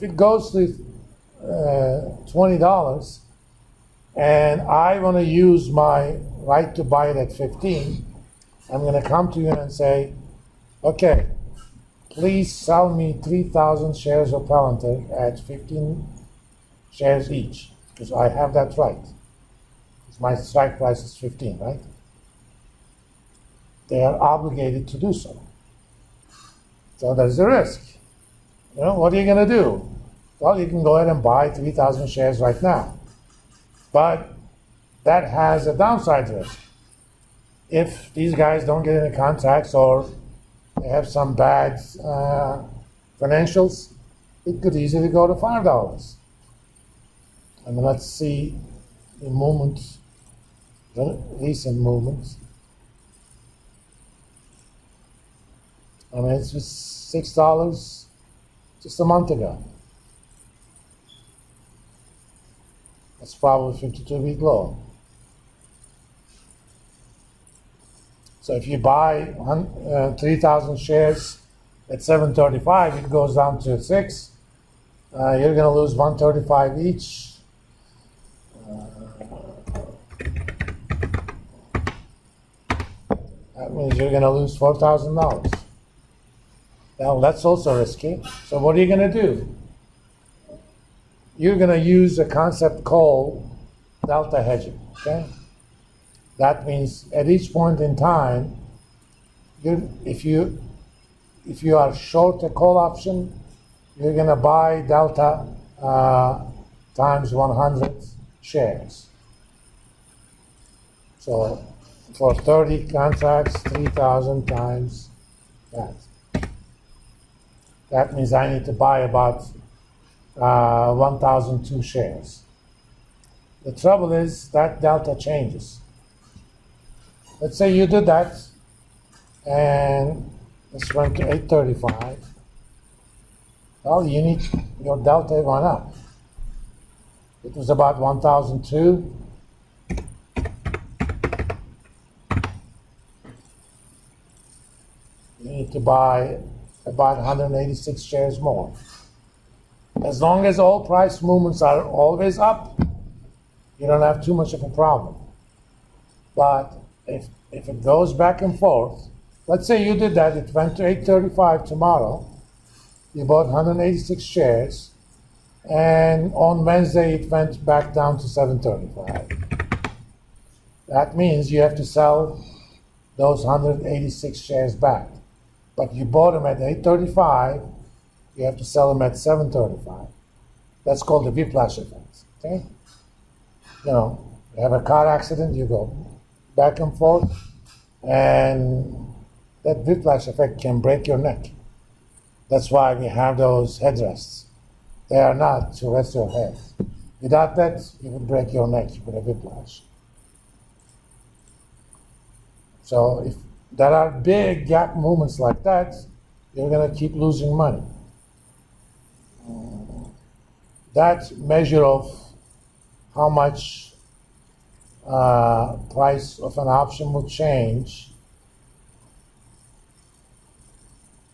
if it goes to $20 and I want to use my right to buy it at 15, I'm going to come to you and say, okay, please sell me 3,000 shares of Palantir at 15 shares each, because I have that right. My strike price is 15, right? They are obligated to do so. So there's a risk. What are you going to do? Well, you can go ahead and buy 3,000 shares right now. But that has a downside risk. If these guys don't get any contracts or they have some bad financials, it could easily go to $5. And let's see the movements, the recent movements. I mean, it's just $6 just a month ago. That's probably 52-week low. So if you buy 3,000 shares at $7.35, it goes down to $6. You're going to lose $1.35 each. That means you're going to lose $4,000. Now that's also risky. So what are you going to do? You're going to use a concept called delta hedging. Okay? That means at each point in time, if you are short a call option, you're going to buy delta times 100 shares. So for 30 contracts, 3,000 times that. That means I need to buy about 1,002 shares. The trouble is that delta changes. Let's say you did that, and this went to 835. Well, your delta went up. It was about 1,002. You need to buy about 186 shares more. As long as all price movements are always up, you don't have too much of a problem. But if it goes back and forth, let's say you did that, it went to 835 tomorrow, you bought 186 shares, and on Wednesday it went back down to 735. That means you have to sell those 186 shares back. But you bought them at 835, you have to sell them at 735. That's called the whiplash effect. Okay? You have a car accident, you go back and forth, and that whiplash effect can break your neck. That's why we have those headrests. They are not to rest your head. Without that, you would break your neck with a whiplash. So if there are big gap movements like that, you're going to keep losing money. That measure of how much price of an option will change,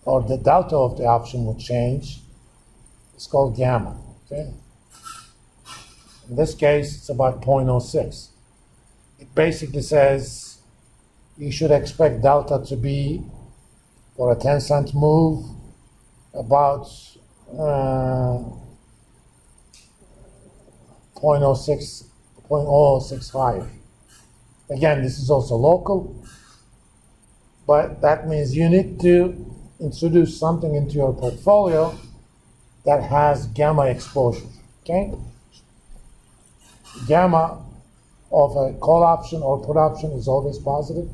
or the delta of the option will change, is called gamma. Okay? In this case, it's about 0.06. It basically says you should expect delta to be, for a 10-cent move, about 0.065. Again, this is also local, but that means you need to introduce something into your portfolio that has gamma exposure. Okay? Gamma of a call option or put option is always positive.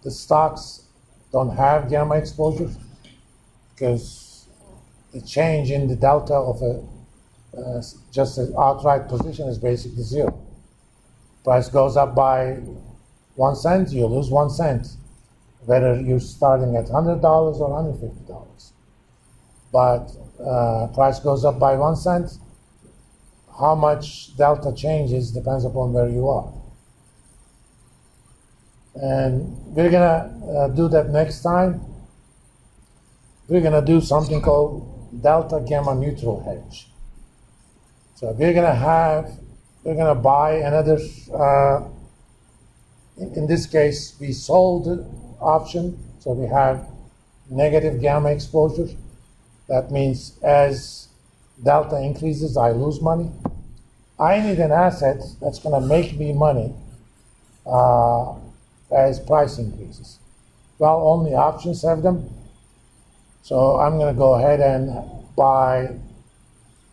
The stocks don't have gamma exposure because the change in the delta of just an outright position is basically zero. Price goes up by 1 cent, you lose 1 cent, whether you're starting at $100 or $150. But price goes up by 1 cent, how much delta changes depends upon where you are. And we're gonna do that next time. We're gonna do something called delta gamma neutral hedge. So we're gonna buy another, in this case, we sold the option, so we have negative gamma exposure. That means as delta increases, I lose money. I need an asset that's gonna make me money as price increases. Well, only options have them. So I'm gonna go ahead and buy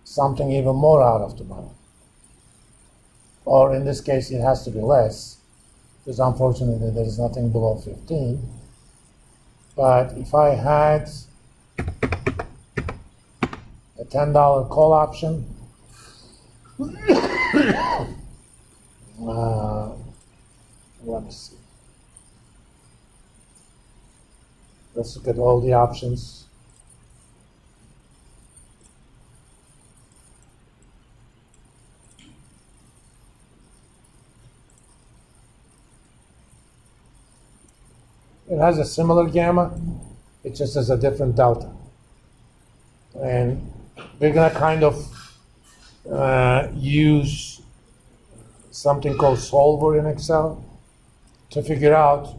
something even more out of the money. Or in this case, it has to be less, because unfortunately there's nothing below 15. But if I had a $10 call option, let me see. Let's look at all the options. It has a similar gamma, it just has a different delta. And we're gonna kind of use something called solver in Excel to figure out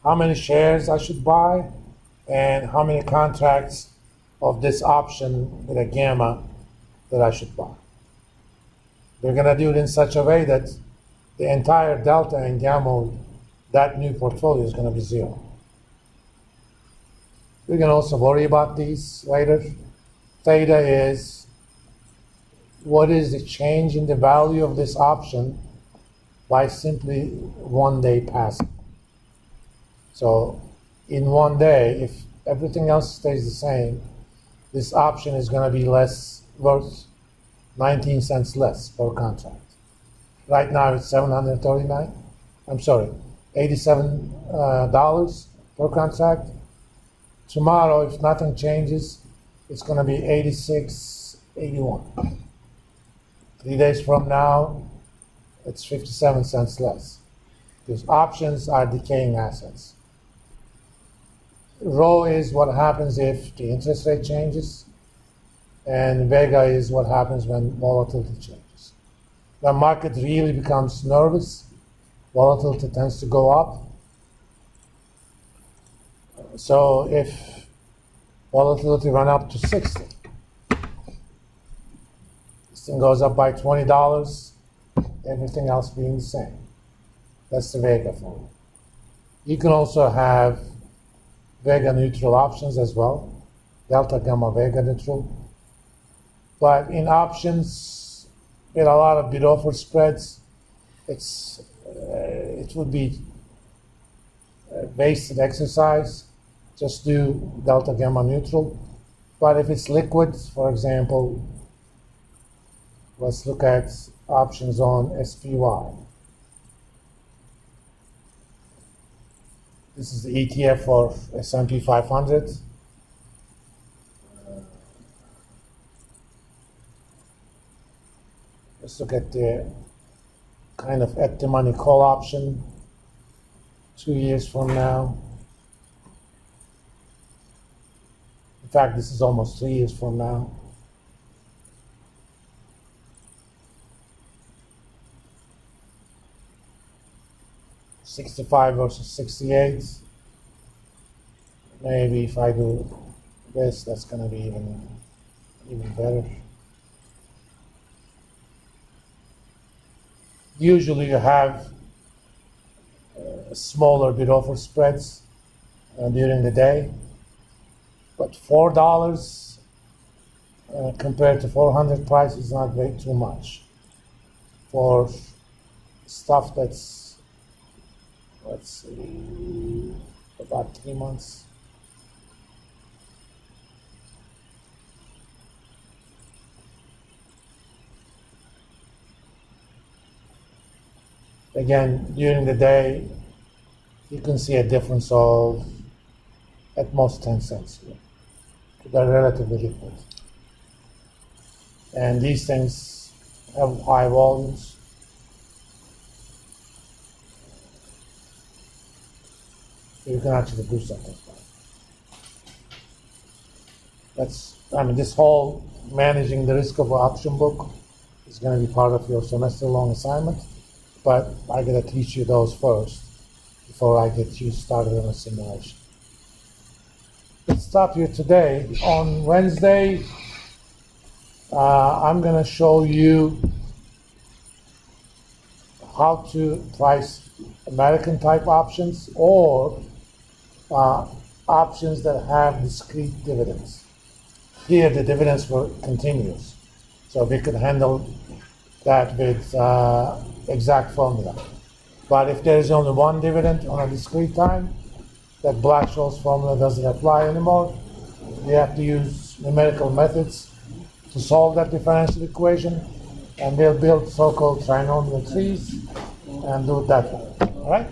how many shares I should buy and how many contracts of this option with a gamma that I should buy. We're gonna do it in such a way that the entire delta and gamma, that new portfolio is gonna be zero. We can also worry about these later. Theta is what is the change in the value of this option by simply 1 day passing. So in 1 day, if everything else stays the same, this option is going to be worth 19 cents less per contract. Right now it's $739. I'm sorry, $87 per contract. Tomorrow, if nothing changes, it's going to be $86.81. 3 days from now, it's 57 cents less. Because options are decaying assets. Rho is what happens if the interest rate changes, and Vega is what happens when volatility changes. When market really becomes nervous, volatility tends to go up. So if volatility run up to 60, this thing goes up by $20, everything else being the same. That's the Vega formula. You can also have Vega neutral options as well, delta gamma Vega neutral. But in options, with a lot of bid offer spreads, it would be a wasted exercise. Just do delta gamma neutral. But if it's liquid, for example, let's look at options on SPY. This is the ETF for S&P 500. Let's look at the kind of at-the-money call option 2 years from now. In fact, this is almost 3 years from now. $65 versus $68. Maybe if I do this, that's going to be even better. Usually you have smaller bid offer spreads during the day, but $4 compared to 400 price is not way too much for stuff that's, let's see, about 3 months. Again, during the day, you can see a difference of at most 10 cents here. They're relatively liquid. And these things have high volumes. So you can actually do something. This whole managing the risk of an option book is going to be part of your semester-long assignment, but I got to teach you those first before I get you started on a simulation. Let's start here today. On Wednesday, I'm going to show you how to price American type options or options that have discrete dividends. Here the dividends were continuous, so we could handle that with exact formula. But if there is only one dividend on a discrete time, that Black-Scholes formula doesn't apply anymore. We have to use numerical methods to solve that differential equation, and we'll build so-called trinomial trees and do it that way. All right?